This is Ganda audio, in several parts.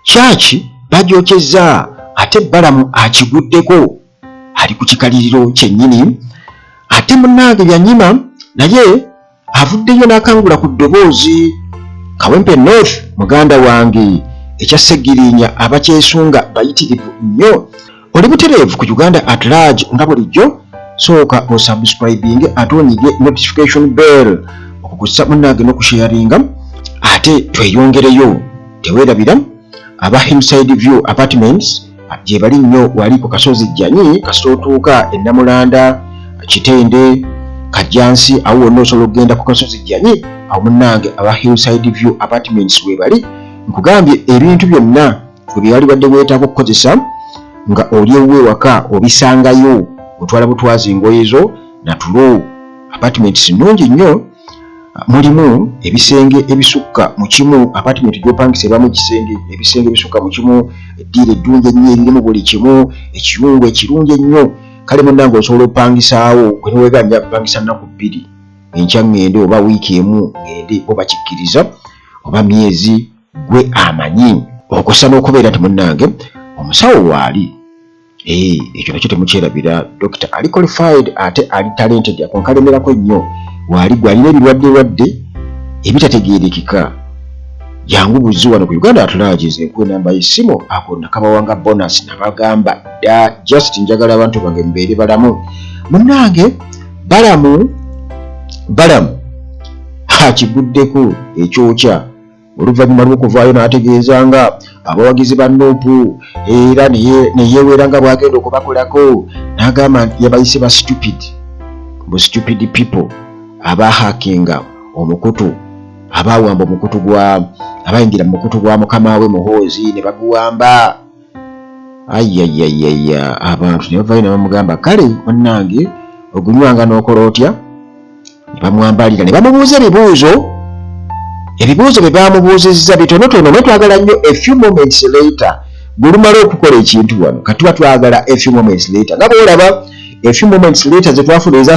Church bagyokeza ate Balamu akiguddeko ali ku kikaliriro kyennyini ate munnange byanyima naye avuddeyo n'akangula ku ddoboozi. Kawempe North muganda wange ekyasegirinya abakyesunga bayitirivu nnyo. Oli butereevu ku Uganda at large nga bulijjo sooka osubscribing ate onyige notification bell okukussa munnange n'okusharinga ate tweyongereyo. Teweerabira aba Hillside View Apartments gye bali nnyo wali ku Kasozi Jjanyi kasootuuka e Namulanda Kitende Kajansi awo wonna osobola okugenda ku Kasozi Jjanyi awo munnange aba Hillside View Apartments we bali. Nkugambye ebintu byonna bwe wali wadde weetaaga okukozesa nga oli ewuwe waka obisangayo otwala butwazi ngoye zo natulo. Apartments nnungi nnyo, mulimu ebisenge ebisukka mu kimu. Apartment gy'opangisa ebamu ebisenge ebisukka mu kimu, eddiira eddungi ennyo eririmu buli kimu, ekiyungu ekirungi ennyo. Kale munnange osobola opangisaawo gwe niweeganya kupangisa nnaku 2 enkya ŋŋende oba wiiki emu ŋŋende oba kikkiriza oba myezi gwe amanyi. Okosa n'okubeera nti munnange omusawo waali ekyo nakyo temukyerabira. Dokita ali qualified ate ali talented akonkalemerako nnyo. Waali gwalina ebirwadde ebitategeerekeka. Jangu buzi wano ku Uganda at large enkuwe namba y'essimu ako nakabawanga bonus nabagamba dda just njagala abantu bange mbeere balamu. Munnange Balamu akiguddeko ekyokya oluvannyuma lw'okuvaayo n'ategeeza nga abawagizi ba Nuupu era neyeewera nga bwagenda okubakolako n'agamba yabayise ba stupid people abahakinga omukutu abawamba omukutu abayingira mu mukutu gwa mukama we Muhoozi ne baguwamba. Ayayayaya abantu ne bavaayo ne bamugamba kale munnange ogunywanga n'okola otya. Ne bamwambalira ne bamubuuza ebibuuzo bye bamubuuzizza bitonotono twagala nnyo. A few moments later gulumala okukola ekintu wano kati tuba twagala a few moments later nga bwolaba a few moments later ze twafuna eza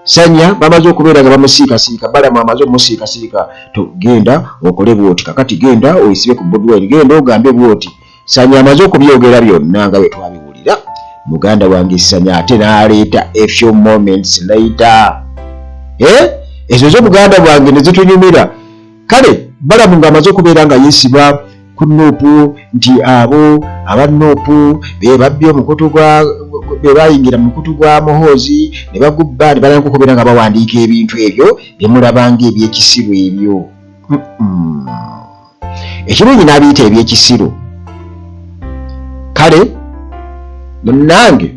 Sanya bamaze okubeera nga bamusiikasiika. Balamu amaze okumusiikasiika togenda okole bwoti kakati genda oyisibe ku bobi wine genda ogambe bwoti. Sanya amaze okubyogera byonna nga bwe twabiwulira. Muganda wange Sanya ate n'aleeta a few moments later. Ezo zo muganda wange ne zitunyumira. Kale Balamu ng'amaze okubeera nga yeesiba ku Nuupu nti abo aba Nuupu be babbye omukutu be bayingira mu mukutu gwa Muhoozi ne bagubba ne balanga okubeera nga bawandiika ebintu ebyo bye mulabanga eby'ekisiru ebyo. Ekirungi n'abiyita eby'ekisiru. Kale munnange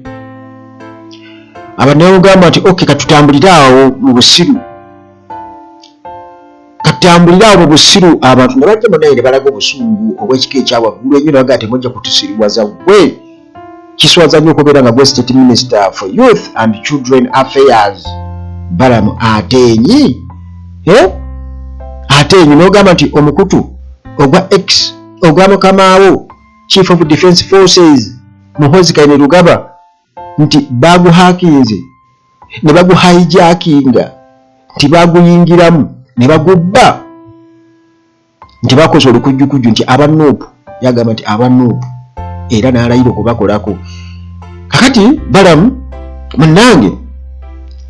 abaneogamba nti okay katutambulire awo mu busiru. Abantu ne bajja munaye ne balaga obusungu obw'ekika ekyawaggulu ennyo nabaga temujja kutusiriwaza gwe. Kiswaza nnyo okubeera nga gwe State Minister for Youth and Children Affairs Balamu Atenyi. Atenyi n'ogamba nti omukutu ogwa mukamaawo Chief of Defence Forces Muhoozi Kainerugaba nti baguhakinze ne baguhijackinga nti baguyingiramu ne bagubba nti bakoze olukujjukujju nti aba Nuupu. Yagamba nti aba Nuupu era n'alayira okubakolako. Kakati Balamu munnange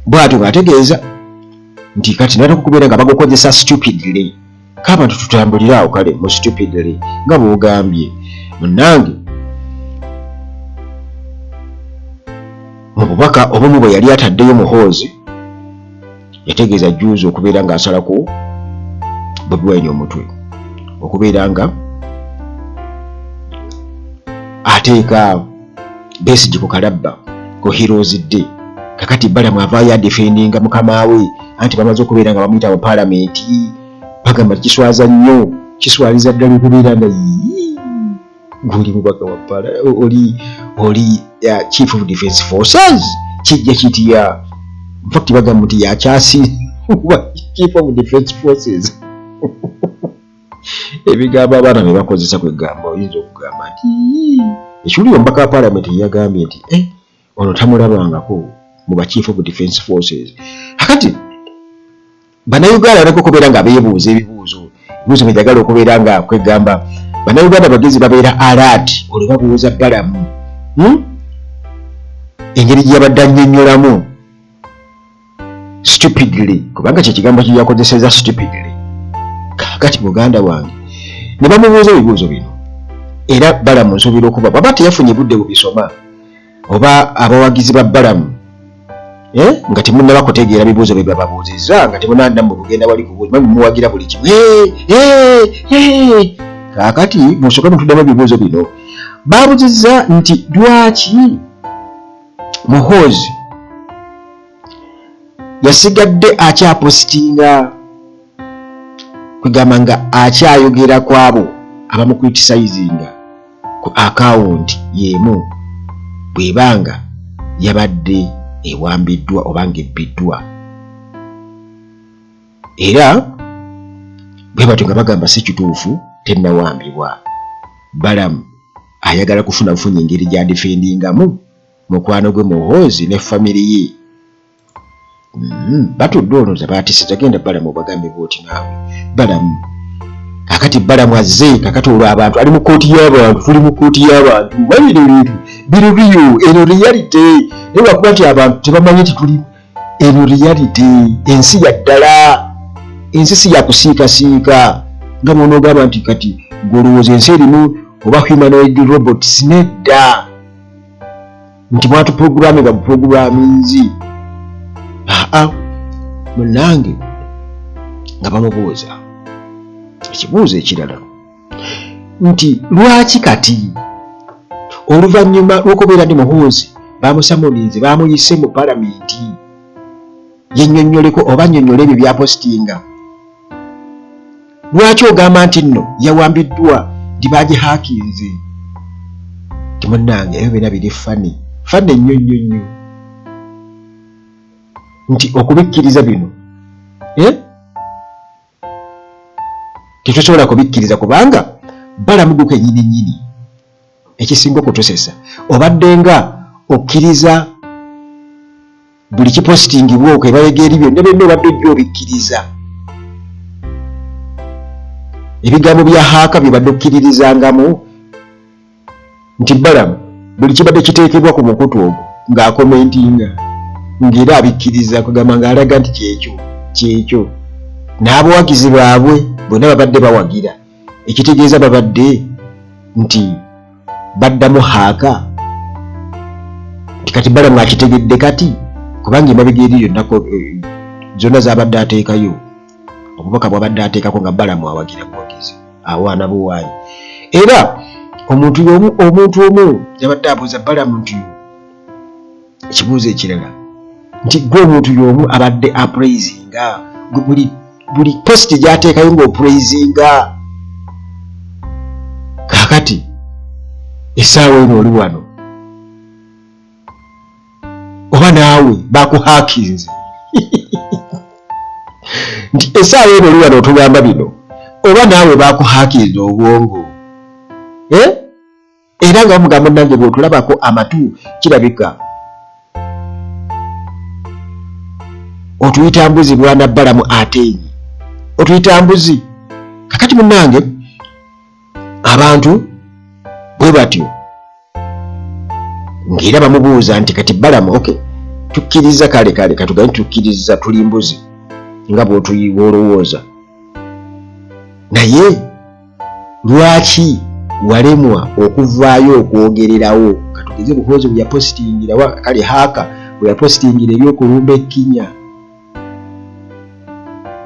bw'atyo ng'ategeeza nti kati nata kukubeera nga bagukozesa stupidly. K'abantu tutambulire awo kale mu stupidly nga bw'ogambye munnange. Mu bubaka obumu bwe yali ataddeyo Muhoozi yategeeza juuzi okubeera ng'asalako Bobi Wine omutwe okubeera nga ateeka Besigye ku kalabba ku Heroes Day. Kakati Balamu avaayo adefendinga mukama we anti bamaze okubeera nga bamuyita mu paalamenti bagamba kiswaza nnyo kiswaliza ddala okubeera nga ng'oli mubaka wa oli Chief of Defence Forces kijja kitya. In fact bagamba nti yakyasi Chief of Defence Forces. Ebigambo abaana ne bakozesa kwegamba oyinza okugamba nti ekiwuli omubaka wa paalamenti yagambye nti ono tamulabangako mu ba Chief of Defence Forces. Kakati bannayuganda baleka okubeera nga beebuuza ebibuuzo bye njagala okubeera nga kwegamba bannayuganda bagezi babeera alert olwo babuuza Balamu engeri gye yabadde annyonnyolamu stupidly, kubanga kye kigambo kye yakozeseza stupidly. Kaakati muganda wange ne bamubuuza ebibuuzo bino, era Balamu nsuubira okuba baba teyafunye budde bubisoma oba abawagizi ba Balamu nga temunnaba kutegeera bibuuzo bye bababuuzizza, nga temunaddamu kugenda wali kubuuza muwagira buli kimu. Kaakati musooke mutuddamu ebibuuzo bino. Baabuzizza nti lwaki Muhoozi yasigadde akyapositinga, kwegamba nga akyayogera ku abo abamukriticizinga ku akawunti y'emu bwebanga yabadde ewambiddwa oba ng'ebbiddwa. Era bwe batyo nga bagamba si kituufu, tennawambibwa. Balamu ayagala kufuna bufunyi engeri gy'adifendingamu mukwano gwe Muhoozi ne famire ye. Batudde olowooza baatise, tagenda Balamu obagambe bw'oti naawe. Balamu kakati Balamu azze kakati olwo abantu ali mu kooti y'abantu, tuli mu kooti y'abantu, wabino ebintu biriyo, eno reality. Naye wakuba nti abantu tebamanyi nti tuli eno reality, ensi ya ddala, ensi si ya kusiikasiika nga bw'onoogamba nti kati gw'olowooza ensi erimu oba humanoid robots. Nedda nti mwatuprogurame babuproguraminzi. Munnange nga bamubuuza ekibuuzo ekirala nti lwaki kati oluvannyuma lw'okubeera ndi Muhoozi bamusamulinze bamuyise mu palamenti yennyonnyoleko oba nnyonnyole ebyo byapositinga, lwaki ogamba nti nno yawambiddwa ndi bagihakinze? Timunnange ebyo byonna biri fani ennyo nti okubikkiriza bino tetusobola kubikkiriza kubanga Balamu duka ennyini ekisinga okutusesa obadde nga okkiriza buli kipositingibwa okwebalega eri byonna byonna obadde ojja obikkiriza. Ebigambo bya haaka bye badde okkiririzangamu nti Balamu buli kibadde kiteekebwa ku mukutu ogwo ng'akomentinga ng'era abikkiriza kugamba ng'alaga nti kyekyo. N'abawagizi baabwe bonna babadde bawagira, ekitegeeza babadde nti baddamu haaka nti kati Balamu akitegedde kati kubanga emabega eri yonna zonna z'abadde ateekayo, obubaka bw'abadde ateekako nga Balamu awagira buwagizi awaana buwaanyi. Era omuntu omu yabadde abuuza Balamu nti ekibuuzo ekirala nti gwe omuntu y'omu abadde apraisinga buli posti gy'ateekayo ng'opraisinga. Kaakati essaawa eno oli wano oba naawe bakuhakinze nti essaawa eno oli wano otugamba bino oba naawe bakuhakinze obwongo. Era nga bamugambo nange bw'otulabako amatu kirabika otuyita mbuzi mwana Balamu ateenyi, otuyita mbuzi. Kakati munnange abantu bwe batyo ng'era bamubuuza nti kati Balamu tukkiriza kale katugambe tukkiriza tuli mbuzi nga bw'olowooza, naye lwaki walemwa okuvaayo okwogererawo? Katugeze Muhoozi bwe yapositingira kale haaka bwe yapositingira ebyokulumba ekkinya,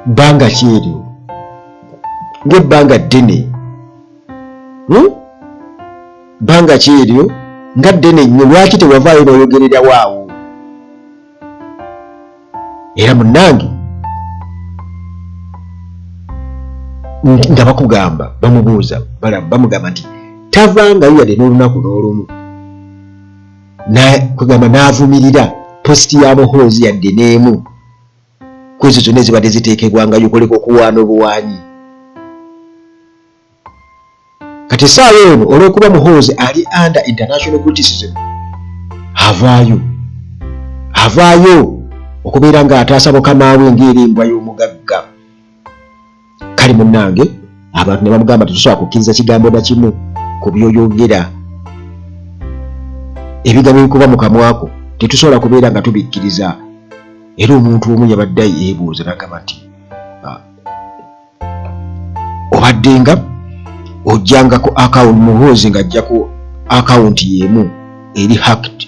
bbanga ki eryo? Ng'ebbanga ddene, bbanga ki eryo nga ddene nnyo, lwaki tewavaayo n'oyogererawo awo? Era munnange nga bakugamba bamubuuza Balamu bamugamba nti tavangayo yadde n'olunaku n'olumu, kugamba n'avumirira positi ya Muhoozi yadde n'emu kwezo zonna ezibadde ziteekebwangayo okoleka okuwaana obuwaanyi. Kati essaawa eno olw'okuba Muhoozi ali under international criticism avaayo okubeera ng'ataasa mukama we ng'era embwa y'omugagga. Kale munnange abantu ne bamugamba tetusobola kukkiriza kigambo na kimu ku byoyogera, ebigambo ebikuba mu kamwako tetusobola kubeera nga tubikkiriza. Era omuntu omu yabadde yeebuuza n'agamba nti obadde nga ojjangako akawunti muhoozi ng'ajjako akawunti y'emu eri hacked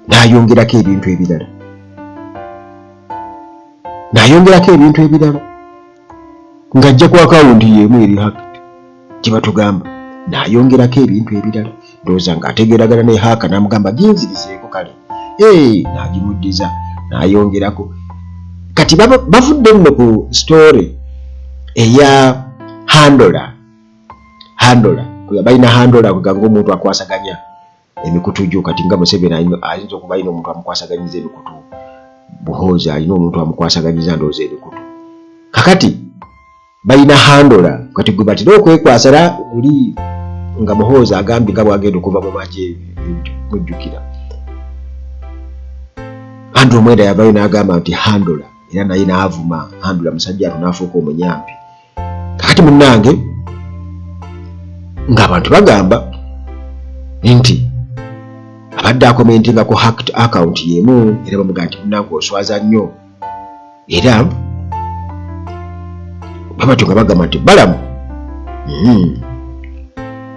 n'ayongerako ebintu ebirala, ng'ajjako akawunti y'emu eri hacked kye batugamba, n'ayongerako ebintu ebirala. Ndowooza ng'ategeeragana ne haaka n'amugamba ginzirizeeko kale, n'agimuddiza n'ayongerako. Kati bavudde nno ku story eya handler balina handler kuganga omuntu akwasaganya emikutu gyo. Kati nga Museveni ayinza okuba alina omuntu amukwasaganyiza emikutu, Buhoozi alina omuntu amukwasaganyiza ndowooza emikutu. Kakati balina handler, kati gwe batera okwekwasala guli nga Muhoozi agambye nga bwagenda okuva mu magye mujjukira. Andrew Mwenda yavayo n'agamba nti handler, era naye n'avuma handler musajja ato n'afuuka omunyampi. Kakati munnange ng'abantu bagamba nti abadde akomentinga ku hacked account y'emu, era bamugamba nti munnange oswaza nnyo, era babatyo nga bagamba nti balamu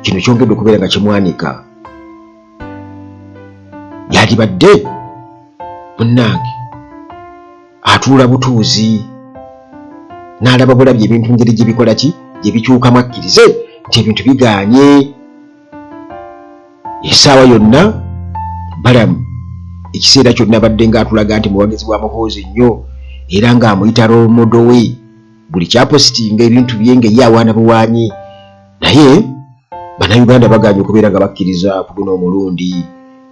kino kyongedde okubeera nga kimwanika. Yalibadde munnange atuula butuuzi n'alaba bulabye ebintu ngeri gye bikola ki, gye bikyukamu akkirize nti ebintu biganye. Essaawa yonna balamu ekiseera kyonna badde ng'atulaga nti muwagizi bwa Muhoozi nnyo, era ng'amuyita role model we, buli kyapositinga ebintu bye nga ye awaana buwaanyi. Naye Bannayuganda baganye okubeera nga bakkiriza ku guno omulundi,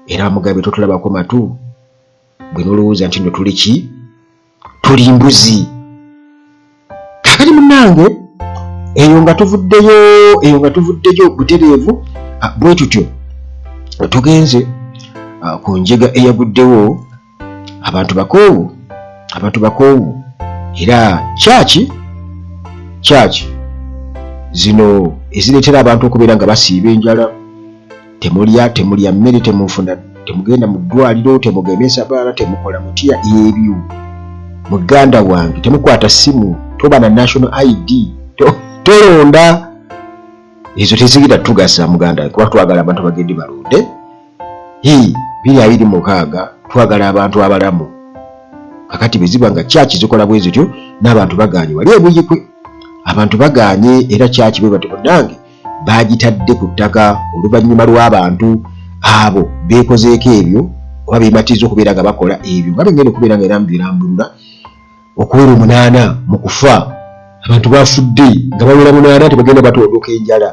era bamugambye totulabako matu, bwe n'olowooza nti nno tuli ki, tuli mbuzi. Kakati munnange eyo nga tuvuddeyo butereevu bwe tutyo tugenze ku njega eyaguddewo abantu bakoowu, era kyaki zino ezireetera abantu okubeera nga basiiba enjala, temulya mmere, temufuna, temugenda mu ddwaliro, temugemesa baana, temukola mutya ebyo. Muganda wange temukwata ssimu, toba na national ID, tolonda. Ezo tezigira tugasa muganda, kuba twagala abantu bagende balonde. 2026 twagala abantu abalamu. Kakati beziba nga kyaki zikola bwe zityo n'abantu baganye wali ebuyikwe. Abantu baganye era kyaki bwe bati munnange bagitadde ku ttaka oluvannyuma lw'abantu abo beekozeeko ebyo oba beematiza okubeera nga bakola ebyo nga bengenda okubeera nga era mbirambulula okuwera 8 mu kufa. Abantu bafudde nga bawera 8 tebagenda batondoka enjala.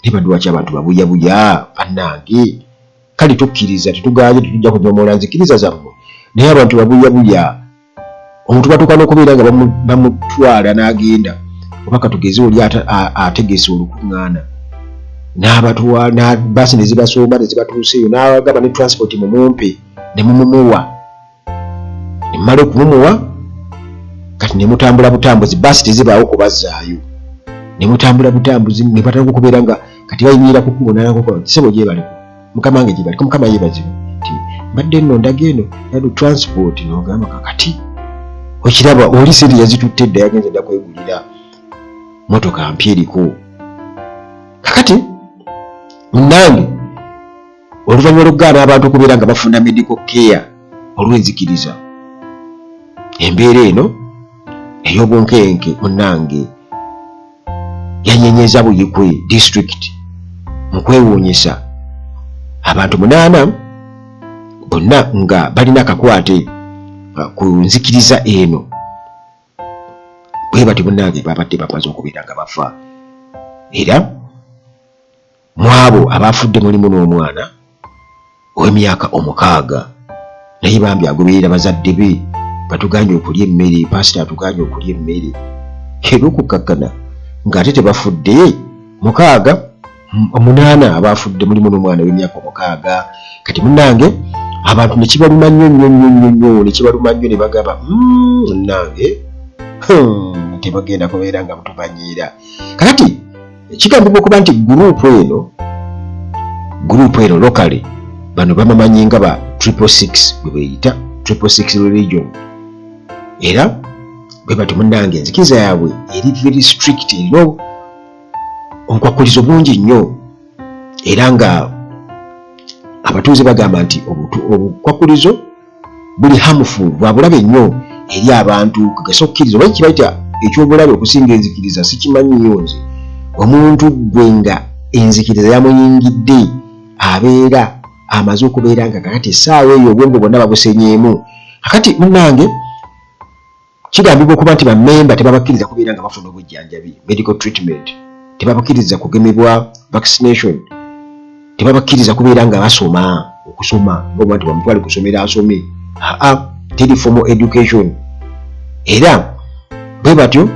Tebadduwaki abantu babuyabuya bannange. Kale tukkiriza tetuganye tetujja kunyomola nzikiriza zammwe, naye abantu babuyabuya. Omuntu batuuka n'okubeera nga bamutwala n'agenda oba katugeze oli ategese olukuŋŋaana n'abatwala basi ne zibasomba ne zibatuuseeyo n'agamba ne transport mumumpe ne mumumuwa, ne mmala okumumuwa kati ne mutambula butambuzi, basi tezibaawo kubazzaayo, ne mutambula butambuzi ne batandika okubeera nga kati bayimirira ku kkubo n'akola kisebo gyebaleko mukama wange gyebaliko, mukama yeebazibwe nti mbadde nno ndaga eno yadu transport n'ogamba kakati okiraba oli sente yazitutte edda yagenze dda kwegulira motoka mpya eriko. Kakati munnange oluvannyuma lw'okugaana abantu okubeera nga bafuna medical care olw'enzikiriza, embeera eno ey'obunkenke munnange yanyenyeza Buyikwe district mu kwewuunyisa. Abantu 8 bonna nga balina akakwate ku nzikiriza eno bwe bati munnange babadde bamaze okubeera nga bafa. Era mu abo abafudde mulimu n'omwana ow'emyaka 6 naye bambi agoberera bazadde be batuganye okulya emmere, pasita atuganye okulya emmere, era okukkakkana ng'ate tebafudde 8 abafudde mulimu n'omwana w'emyaka 6. Kati munnange abantu ne kibaluma nnyo ne bagamba munnange tebagenda kubeera nga mutumanyiira. Kakati kigambibwa okuba nti gurupu eno locally bano bamanyi nga ba 666 bwe beyita 666 religion, era bwe bati munnange enzikiriza yaabwe eri very strict, erina obukwakulizo bungi nnyo, era nga abatuuze bagamba nti obukwakulizo buli harmful, bwa bulabe nnyo eri abantu. Kagasa okukkiriza oba kibayita ekyobulabe okusinga enzikiriza sikimanyi nnyo nze. Omuntu gwe nga enzikiriza yamuyingidde abeera amaze okubeera nga kakati essaawa eyo obwongo bwonna babusenyeemu. Kakati munnange kigambibwa okuba nti bammemba tebabakkiriza kubeera nga bafuna obujjanjabi, medical treatment, tebabakkiriza kugemebwa vaccination, tebabakkiriza kubeera nga basoma okusoma ng'oba nti bamutwale kusomera asome, teri formal education, era bwe batyo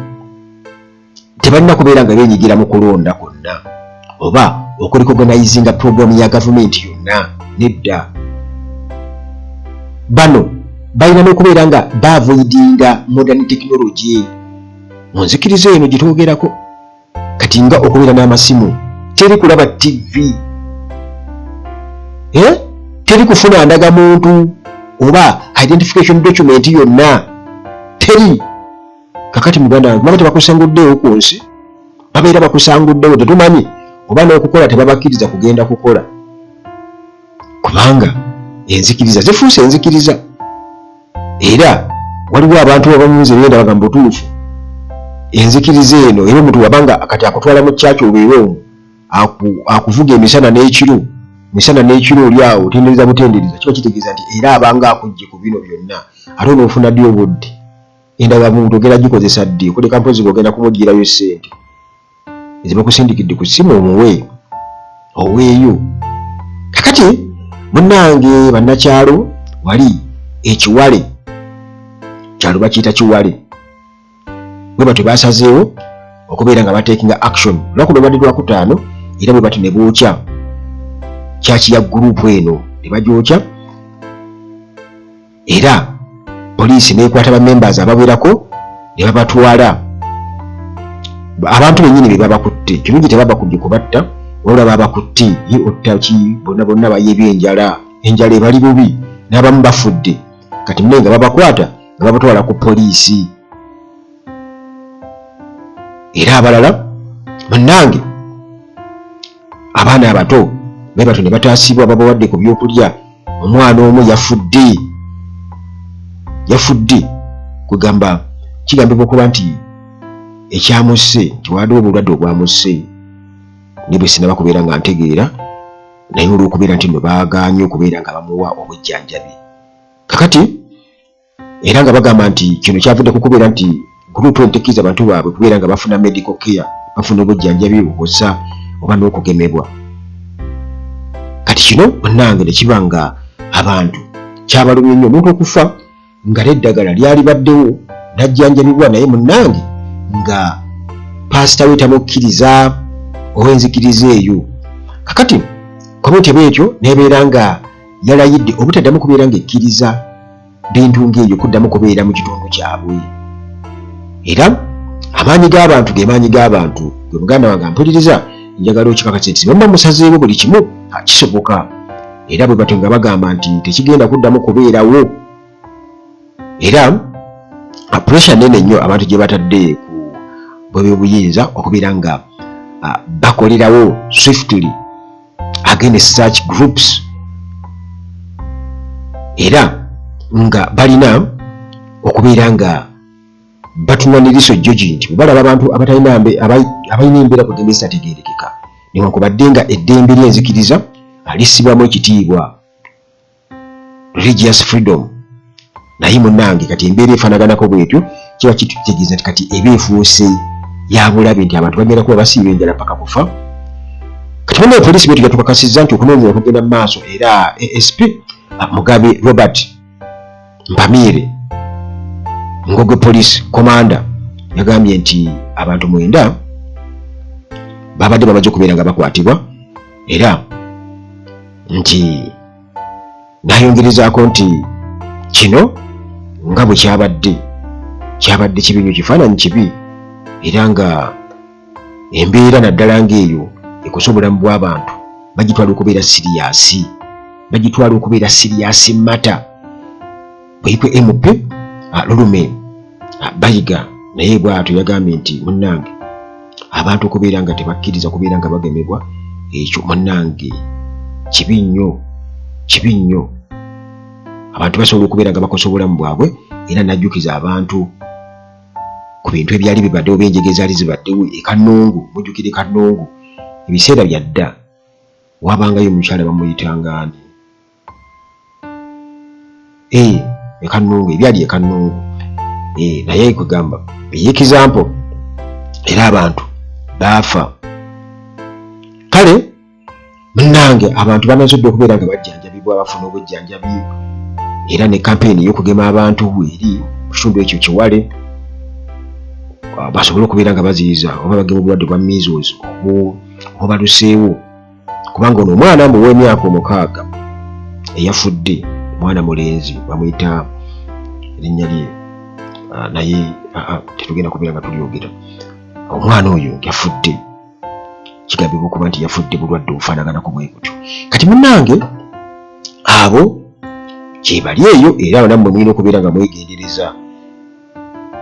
tebalina kubeera nga beenyigira mu kulonda kwonna oba okurecognizinga program ya gavumenti yonna. Nedda, bano balina n'okubeera nga baavoidinga modern technology. Mu nzikiriza eno gye twogerako kati nga okubeera n'amasimu, teri kulaba TV, teri kufuna ndagamuntu oba identification document yonna teri. Kakati muganda wange baba tebakusanguddeewo ku nsi, babeera bakusanguddewo tetumanyi oba n'okukola tebabakkiriza kugenda kukola, kubanga enzikiriza zifuuse enzikiriza. Era waliwo abantu abamunze benda bagamba otuufu enzikiriza eno era omuntu wabanga kati akutwala mu kyaki obeera omwo akuvuga emisana n'ekiro oli awo otendereza butendereza, kiba kitegeeza nti era abanga akujje ku bino byonna ate onoofuna ddi obudde. Endagamuntu ogenda gikozesa ddi, okuleka mpozi ogenda kumugirayo ssente ezibakusindikidde ku ssimu omuwe oweeyo. Kakati munnange bannakyalo, wali ekiwale kyalo bakiyita kiwale, bwe batyo basazeewo okubeera nga batekinga action lunaku lwabadde Lwakutaano, era bwe batyo ne bookya kyaki ya gurupu eno ne bagyokya, era poliisi neekwata bamembers abawerako ne babatwala. Abantu bennyini be babakutte, kirungi tebabakubye kubatta, wabula babakutte ottaki bonna bayebye enjala ebali bubi, n'abamu bafudde. Kati mune nga babakwata nga babatwala ku poliisi, era abalala munnange abaana abato be bato ne bataasibwa babawadde ku byokulya. Omwana omu yafudde kugamba kigambibwa okuba nti ekyamusse kiwaddewo obulwadde obwamusse, ne bwe sinaba kubeera nga ntegeera, naye olw'okubeera nti no baagaanye okubeera nga bamuwa obujjanjabi. Kakati era nga bagamba nti kino kyavudde ku kubeera nti gurupu entekkiriza abantu baabwe kubeera nga bafuna medical care, bafuna obujjanjabi obusa oba n'okugemebwa. Kati kino munnange ne kiba nga abantu kyabalumye nnyo, omuntu okufa nga n'eddagala lyali baddewo najjanjabibwa, naye munnange nga paasita we tamukkiriza ow'enzikiriza eyo. Kakati komiti bwetyo nebeera nga yalayidde obutaddamu kubeera nga ekkiriza bintu ng'ebyo kuddamu kubeera mu kitundu kyabwe. Era amaanyi g'abantu ge maanyi g'abantu, gwe muganda wange mpuliriza, njagala okikakasa nti bamma musazeewo buli kimu kisoboka, era bwe batyo nga bagamba nti tekigenda kuddamu kubeerawo. Era pressure nene nnyo abantu gye batadde ku bw'obuyinza okubeera nga bakolerawo swiftly against such groups, era nga balina okubeera nga batuna n'eriiso jjogi nti bwe balaba abantu abalina embeera kugenda ezitategeerekeka, newankubadde nga eddembe ly'enzikiriza lissibwamu ekitiibwa, religious freedom, naye munnange kati embeera efaanaganako bwetyo kiba kitutegeeza nti kati eba efuuse ya bulabe nti abantu bagenda kuba basiiba enjala paka kufa. Kati bonna poliisi bwetyo gatukakasizza nti okunoonyereza kugenda mu maaso, era ASP Mugabe Robert Mpamiire Ngogwe Police Commander yagambye nti abantu 9 babadde bamaze okubeera nga bakwatibwa, era nti nayongerezaako nti kino nga bwe kyabadde kibi nnyo, kifaananyi kibi, era nga embeera naddala ng'eyo ekosa obulamu bw'abantu bagitwala okubeera siriyasi, bagitwala okubeera siriyasi mata. Bweyikwe MP Lulume bayiga naye bw'atyo yagambye nti munnange abantu okubeera nga tebakkiriza kubeera nga bagemebwa ekyo munnange kibi nnyo. Abantu basobola okubeera nga bakosa obulamu bwabwe, era najjukiza abantu ku bintu ebyali bibaddewo b'enjege ezaali zibaddewo e Kanungu. Mujjukire Kanungu ebiseera bya dda wabangayo omukyala bamuyitanga ani e Kanungu, ebyali e Kanungu naye kugamba example era abantu baafa. Kale munnange abantu banazodde okubeera nga bajjanjabibwa, bafuna obujjanjabi, era ne kampeyini y'okugema abantu eri mu kitundu ekyo Kiwale basobole okubeera nga baziyiza oba bagema obulwadde bwa measles oba luseewo, kubanga ono omwana mbu w'emyaka 6 eyafudde, omwana mulenzi bamuyita erinnya lye naye tetugenda kubeera nga tulyogera. Omwana oyo yafudde, kigambibwa okuba nti yafudde bulwadde obufaanaganako bwe butyo. Kati munnange abo kyebali eyo, era nammwe mulina okubeera nga mwegendereza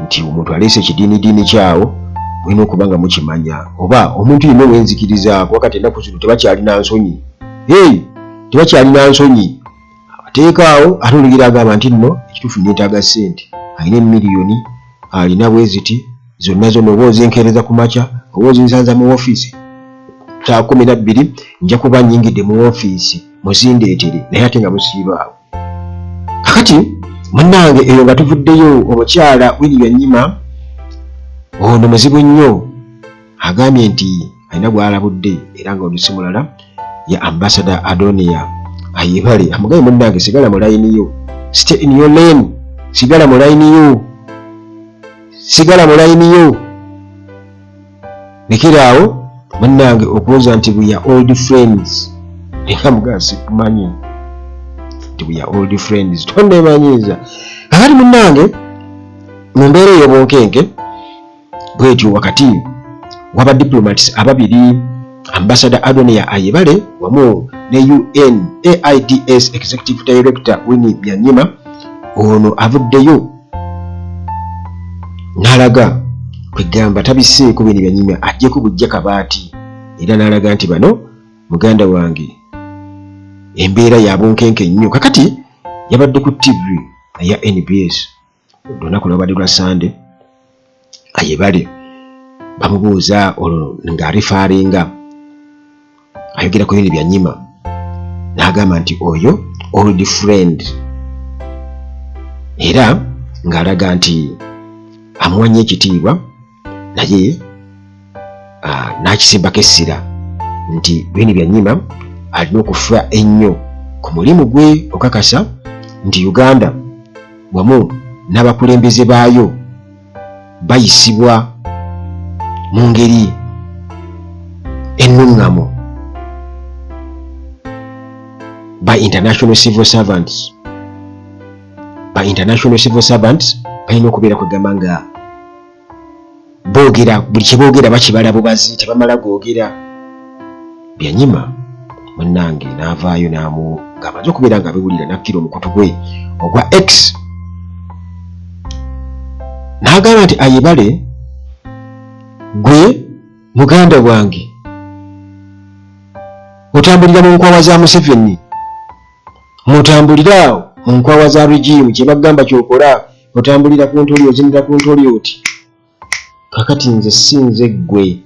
nti omuntu aleese ekidiinidiini kyawo mulina okuba nga mukimanya, oba omuntu yenna wenzikirizaako wakati ennaku zino tebakyalina nsonyi, tebakyalina nsonyi. Abateekaawo ate olugira agamba nti nno ekituufu neetaaga ssente, alina miliyoni, alina bweziti zonna oba ozenkereza ku makya oba ozinsanza mu woofiisi saa 12 nja kuba nnyingidde mu woofiisi muzindeetere, naye ate nga musiibaawo. Kakati munnange eyo nga tuvuddeyo, omukyala Winnie Byanyima ono muzibu nnyo, agambye nti alina gw'alabudde era nga olusi mulala ya Ambassador Adonia Ayebale. Amugambye munnange sigala mu layini yo, stay in your lane, sigala mu layini yo, lekerawo munnange okuwoza nti we are old friends. Eka mugasi kumanyi nti we are old friends, tonneemanyiiza. Kakati munnange mu mbeera ey'obunkenke bwetyo wakati waba diplomats ababiri, Ambassador Adonia Ayebale wamu ne UNAIDS Executive Director Winnie Byanyima, ono avuddeyo n'alaga kwegamba tabiseeko Winnie Byanyima ajjeko bujja kabaati, era n'alaga nti bano muganda wange embeera ya bunkenke nnyo. Kakati yabadde ku TV ya NBS olunaku lwabadde lwa Sunday. Ayebale bamubuuza ng'arifaaringa ayogera ku Winnie Byanyima, n'agamba nti oyo old friend, era ng'alaga nti amuwanye ekitiibwa naye n'akisimbako essira nti Winnie Byanyima alina okufa ennyo ku mulimu gwe okakasa nti Uganda wamu n'abakulembeze baayo bayisibwa mu ngeri ennuŋŋamu by international civil servants. Balina okubeera kwegamba nga boogera buli kye boogera bakibala bubazi, tebamala googera. Byanyima munnange n'avaayo nga amaze okubeera nga abiwulira n'akkira omukutu gwe ogwa X, n'agamba nti Ayebale gwe muganda wange otambulira mu nkwawa za Museveni, mutambulira mu nkwawa za regime, kye bagamba kyokola, otambulira ku ntoli ozinira ku ntoli oti. Kakati nze sinze gwe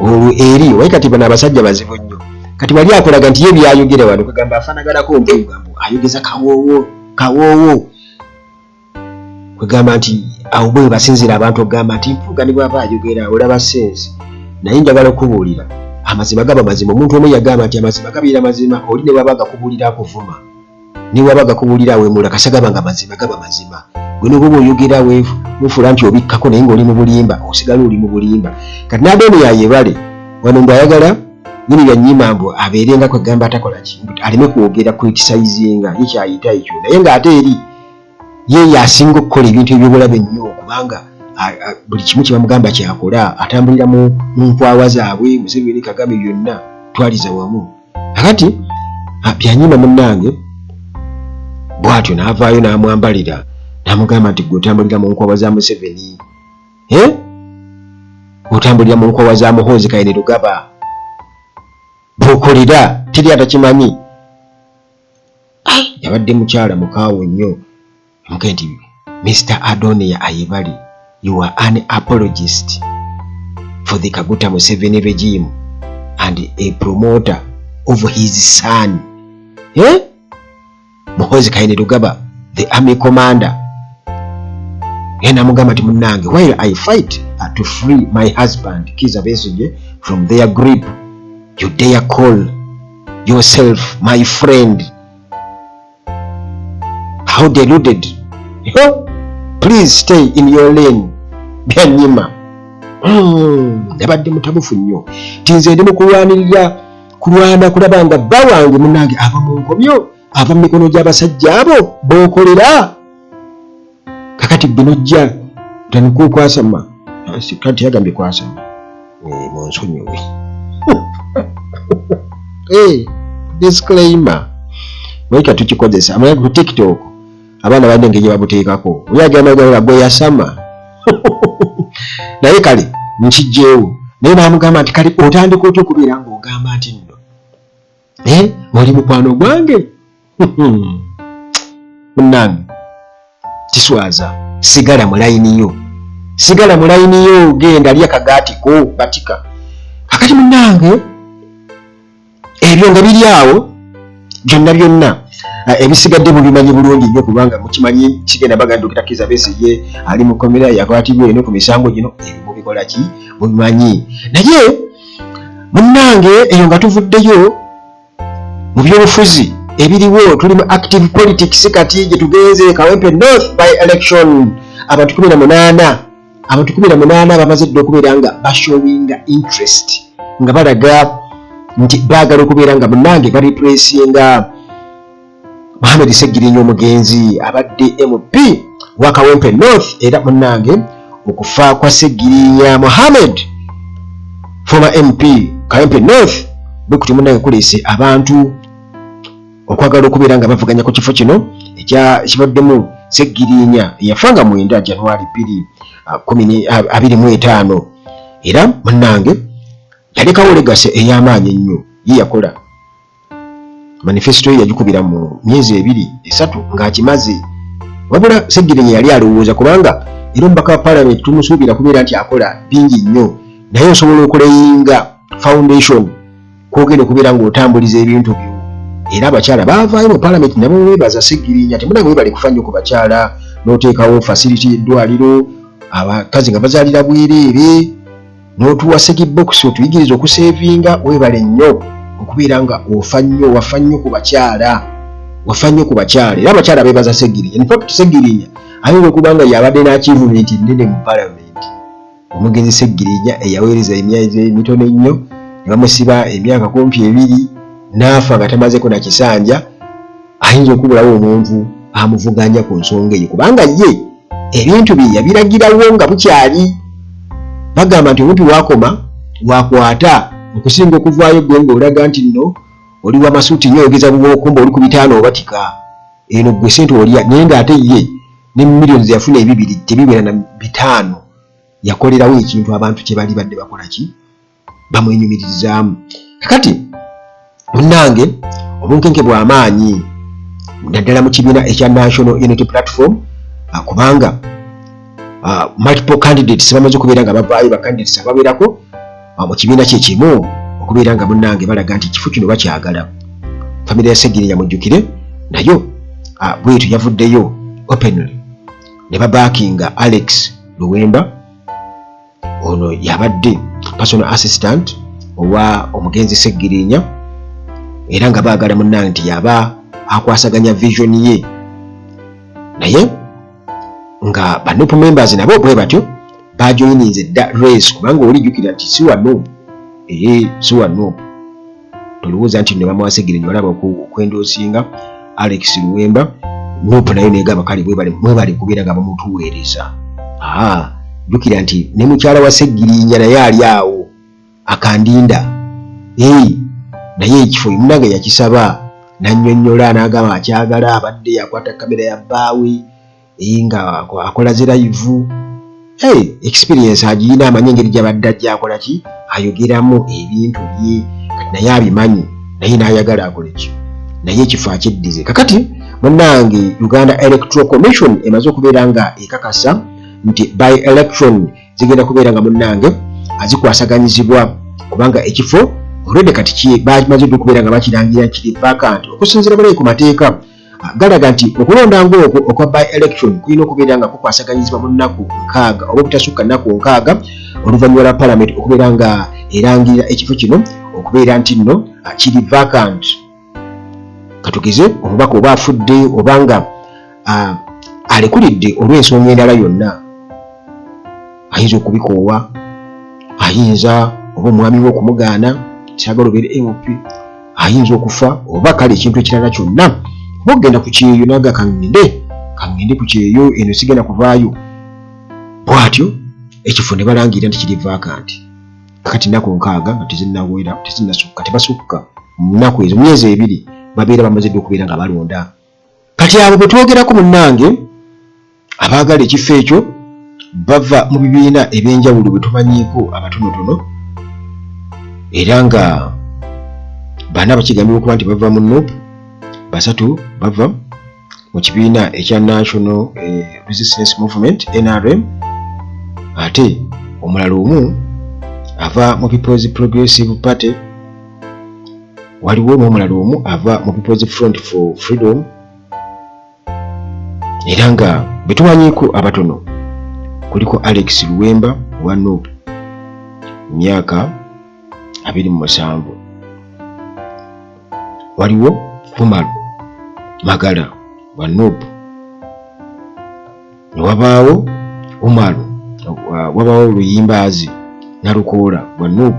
olwo eri wayi, kati bano abasajja bazibu nnyo. Kati wali akolaga nti ye byayogera wano kugamba afaanaganako ng'ebigambo ayogeza kawoowo kwegamba nti awo bwe basinzira abantu okugamba nti mpuuga ne bw'aba ayogera olaba sensi. Naye njagala okubuulira amazima gaba mazima. Omuntu omu yagamba nti amazima gabeera mazima oli ne bw'aba gakubuulira akuvuma, ne bw'aba gakubuulira awemula kasa gaba nga mazima gaba mazima. Gwe ne bw'oba oyogera weefuula nti obikkako naye ng'oli mu bulimba, osigala oli mu bulimba. Kati n'Adonia Ayebale wano mbu ayagala Winnie Byanyima mbu abeerenga kwegamba atakola kintu, aleme kwogera criticizinga ye kyayita ekyo, naye ng'ate eri ye yasinga okukola ebintu eby'obulabe ennyo, kubanga buli kimu kye bamugamba kyakola, atambulira mu nkwawa zaabwe, Museveni, Kagame byonna twaliza wamu. Kakati Byanyima munnange bw'atyo n'avaayo n'amwambalira n'amugamba nti gwe otambulira mu nkwawa za Museveni, otambulira mu nkwawa za Muhoozi Kainerugaba, bw'okolera teri atakimanyi. Yabadde mukyala mukaawe nnyo. Amugamba nti Mr. Adonia Ayebali, you are an apologist for the Kaguta Museveni regime and a promoter of his son, Muhoozi Kainerugaba, the army commander. Namugamba nti munnange, while I fight to free my husband Kizza Besigye from their grip, you dare call yourself my friend. How deluded. Please stay in your lane. Byanyima yabadde mutabufu nnyo, tinze ndi kulwana kulaba nga bba wange munnange ava mu nkomyo, ava mu mikono gy'abasajja abo b'okolera. Kakati binojja tanikukwasama kati yagambye kwasama munsonyiwe. Disclaimer mweka tukikozesa amanya ku TikTok abaana badde ngeri babuteekako oyagamba gwe yasama naye kale nkijjeewo naye baamugamba nti kale otandika otya okubeera ng'ogamba nti nno oli mukwano gwange. Munnange kiswaza, sigala mu layini yo, genda lya kagaatiko batika. Kakati munnange ebyo nga biri awo byonna ebisigadde mubimanyi bulungi nnyo kubanga mukimanyi kigenda bagandukira Kizza Besigye ali mu komera yakwatibwa eno ku misango gino, ebyo mubikola ki mubimanyi. Naye munnange eyo nga tuvuddeyo mu byobufuzi ebiriwo, tuli mu active politics kati gye tugenze Kawempe North by election. Abantu 18 bamaze dde okubeera nga bashowinga interest nga balaga nti baagala okubeera nga munnange barepressinga Mohamed Ssegirinya omugenzi abadde MP wa Kawempe North. Era munnange okufa kwa Ssegirinya Mohamed former MP Kawempe North bwekuti munnange kuleese abantu okwagala okubeera nga bavuganya ku kifo kino kibaddemu Ssegirinya yafanga 9 January 2025. Era munnange yalekawo legase ey'amaanyi ennyo. Ye yakola manifesto yagikubira mu myezi 2-3 ng'akimaze, wabula Ssegirinya yali alowooza kubanga era omubaka wa parliament tumusuubira kubeera nti akola bingi nnyo, naye osobola okuleyinga foundation kwogenda okubeera ng'otambuliza ebintu byo. Era abakyala baavaayo mu parliament nabo beebaza Ssegirinya nti munnange bali kufa nnyo ku bakyala, n'oteekawo facility y'eddwaliro, abakazi nga bazaalira bwereere, n'otuwa sekibokisi otuyigiriza okuseevinga. Weebale nnyo okubeera nga wafa nnyo ku bakyala. Era abakyala beebaza Ssegirinya. In fact Ssegirinya ayinza okuba nga yabadde n'achievement nnene mu parliament. Omugenzi Ssegirinya eyaweereza emyezi mitono ennyo ne bamusiba emyaka kumpi 2 n'afa nga tamazeko na kisanja. Ayinza okubulawo omuntu amuvuganya ku nsonga eyo kubanga ye ebintu bye yabiragirawo nga bukyali. Bagamba nti omuntu wakoma wakwata okusinga okuvaayo gwe ng'olaga nti nno oli wa masuuti nnyo oyogeza bubwokumba oli ku 5 obatika eno gwe sente olya, naye ng'ate ye ne millions yafuna 2 tebibeera na 5 yakolerawo ekintu abantu kye bali badde bakola ki bamwenyumirizaamu. Kakati munnange obunkenke bw'amaanyi naddala mu kibiina ekya National Unity Platform kubanga multiple candidates bamaze okubeera nga bavaayo bacandidates ababeerako mu kibiina kye kimu okubeera nga munnange balaga nti kifo kino bakyagala. Famire ya Ssegirinya mujjukire nayo bwetu yavuddeyo openly ne babaakinga Alex Luwemba, ono yabadde personal assistant owa omugenzi Ssegirinya, era nga baagala munnange nti yaba akwasaganya vision ye. Naye nga banupu members nabo bwe batyo bajoyininze dda race kubanga olijjukira nti si wano tolowooza nti ne bamuwa Ssegirinya walaba okwendoosinga Alex Luwemba nupu nayo negamba kale mwebali kubeera nga bamutuweereza. jukira nti ne mukyala wa Seggirinya naye ali awo akandinda naye ekifo munange yakisaba nannyonnyola n'agamba akyagala abadde yakwata kamera ya bbaawe nga akola ze live experience agiyina amanyi engeri gy'abadde ajja akola ki ayogeramu ebintu bye kati naye abimanyi naye n'ayagala akole ki naye ekifo akyeddize kakati munnange Uganda Electoral Commission emaze okubeera nga ekakasa nti by election zigenda kubeera nga munnange azikwasaganyizibwa kubanga ekifo already kati bamaze okubeera nga bakirangira kiri vacant okusinziira bulayi ku mateeka galaga nti okulonda ng'okwo okwa by election kulina okubeera nga kukwasaganyizibwa mu nnaku 6 oba obutasukka nnaku 6 oluvannyuma lwa parliament okubeera nga erangirira ekifo kino okubeera nti nno kiri vacant katugeze omubaka oba afudde obanga alekulidde olw'ensonga endala yonna ayinza okubikoowa ayinza oba omwami we okumugaana kyagala obeere MOP ayinza okufa oba kale ekintu ekirala kyonna oba okugenda ku kyeyo naga kangende ku kyeyo eno sigenda kuvaayo bwatyo ekifo ne balangira nti kiri vacant kakati nnaku 6 nga tezinnawera tezinnasukka tebasukka mu nnaku ezo myezi 2 babeera bamaze okubeera nga balonda kati abo bwe twogerako munnange abaagala ekifo ekyo bava mu bibiina ebyenjawulo bwe tumanyiiko abatonotono era nga bana bakigambibwa okuba nti bava mu NUP 3 bava mu kibiina ekya National Resistance Movement NRM ate omulala omu ava mu People's Progressive Party waliwo n'omulala omu ava mu People's Front for Freedom era nga betumanyiiko abatono kuliko Alex Luwemba wa NUP myaka 27 waliwo Fumal Magala wa NUP wabaawo Umar wabaawo Luyimbazi Nalukoola wa NUP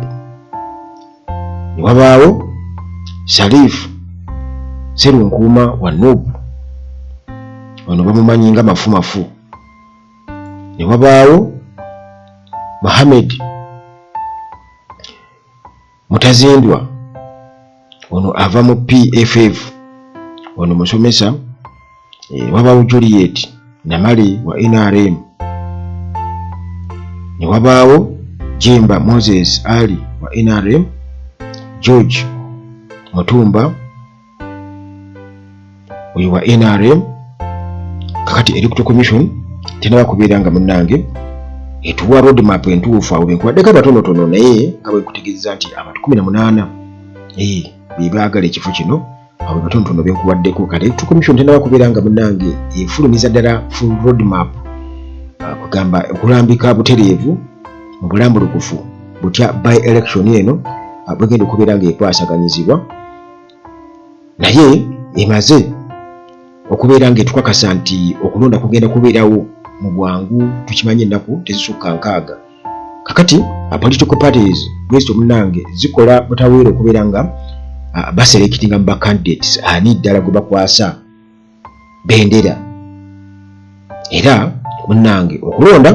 wabaawo Sharif Serunkuuma wa NUP ono bamumanyi nga mafumafu ne wabaawo Mohamed Mutazindwa ono ava mu PFF ono musomesa wabaawo Juliet Namale wa NRM ne wabaawo Jemba Moses Ali wa NRM George Mutumba oyo wa NRM kakati Electoral Commission tenaba kubeera nga munnange etuwa roadmap entuufu awo benkubaddeko abatonotono naye nga bwe kutegeeza nti abantu 18 bebaagala ekifo kino abo batonotono benkubaddeko kati Electoral Commission tenaba kubeera nga munnange efulumiza ddala full roadmap kugamba okulambika butereevu mu bulambulukufu butya by election eno bwegenda okubeera nga ekwasaganyizibwa naye emaze okubeera nga etukakasa nti okulonda kugenda kubeerawo mu bwangu tukimanye ennaku tezisukka 6 kakati political parties bwezi omunange zikola butaweera okubeera nga baselectinga mu candidates ani ddala gwe bakwasa bendera era munnange okulonda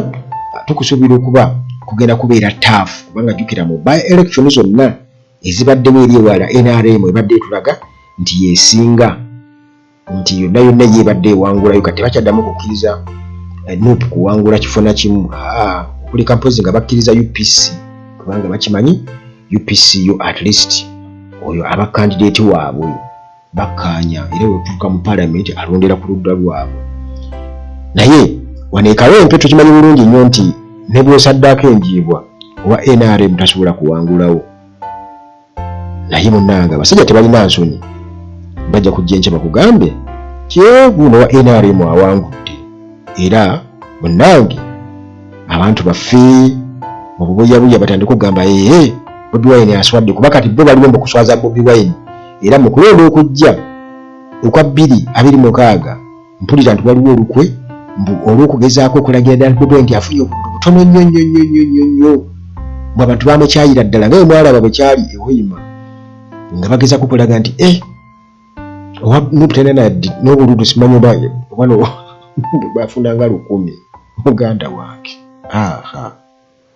tukusuubira okuba kugenda kubeera tough kubanga jjukira mu by election zonna ezibaddemu eri ewala NRM ebadde etulaga nti yeesinga nti yonna yeebadde ewangulayo kati bakyaddamu okukkiriza NUP kuwangula kifo na kimu okuleka mpozi nga bakkiriza UPC kubanga bakimanyi UPC yo at least oyo aba candidate waabwe bakkaanya era wetuuka mu parliament alondera ku ludda lwabwe naye waneekalo empe tukimanyi bulungi nnyo nti ne bw'osaddaako enjiibwa owa NRM tasobola kuwangulawo naye munnanga abasajja tebalina nsonyi bajja kujja enkya bakugambe guno wa NRM awangudde era munnange abantu baffe mu bubuyabuya batandika okugamba Bobi Wine aswadde kuba kati bo baliwo mu kuswaza Bobi Wine era mu kulonda okujja okwa 2026 mpulira nti waliwo olukwe olw'okugezaako okulagira ddala Bobi Wine afunye obuddu butono nnyo mwe abantu bamukyayira ddala nga mwalaba bwe kyali ewoyima nga bagezaako okulaga nti owa nuputena n'obululu simanyi wano bafunanga 10 muganda wange aha